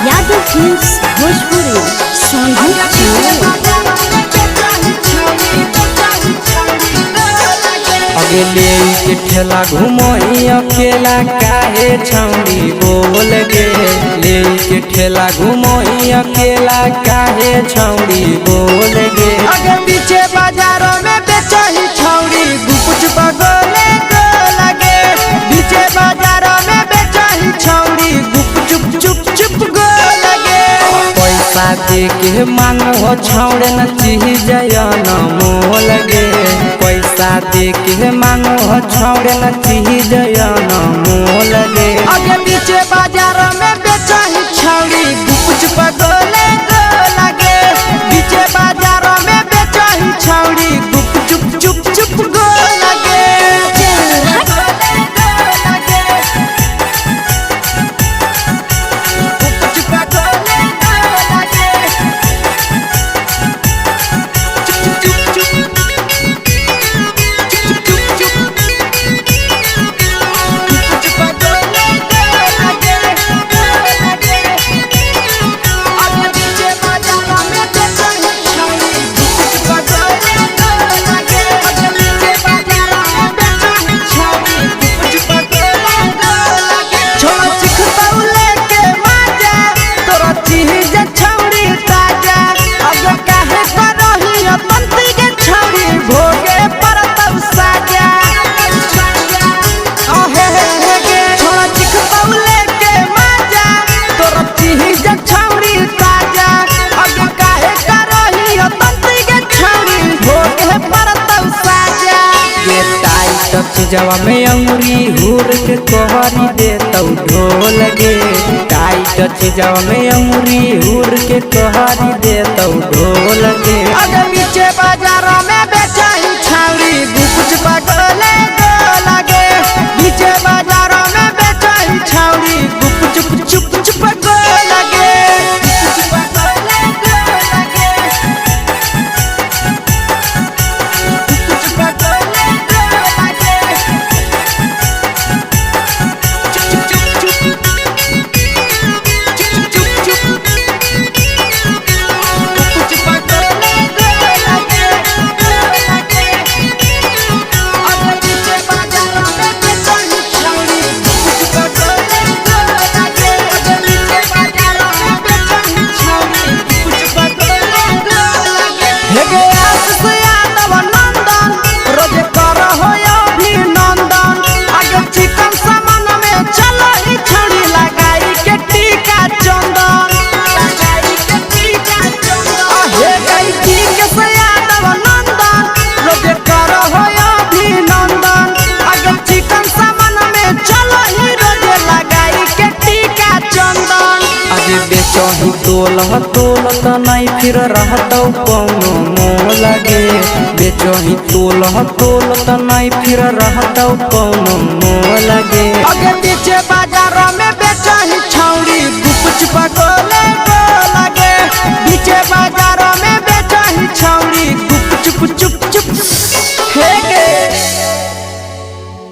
Yadav films Bhojpuri अगले के ठेला घुमोई अकेला काहे छौड़ी बोल गे ले के ठेला घुमोई अकेला काहे छौड़ी बोल गे अगे पीछे बाजारों में बेचही छौड़ी गुपुच बगले को लगे पीछे बाजारों में बेचही छौड़ी गुप चुप चुप चुप गो लगे पैसा दे के मांगो छौड़े न चीज न मोल गे पैसा दे के मांगो छौड़े न चीज न मोल गे अगे पीछे बाजारों में बेचही छौड़ी गुपुच बगले को लगे पीछे बाजारों में बेचही छौड़ी गुप चुप चुप चुप गो लगे जवा में अंगुरी हुर के तोहरी दे तौ ढोल गे टाइट जवा में अंगुरी हुर के तोहरी दे तौ ढोल गे अगर पीछे बाजारों में बेचही छौड़ी गुपुच बगले को लगे पीछे बाजारों में बेचही छौड़ी गुप चुप चुप चुप गो लगे बेचही तोल त नहीं फिर रहतौ कौनो मोल गे बेचही तोल त नहीं फिर रहतौ कौनो मोल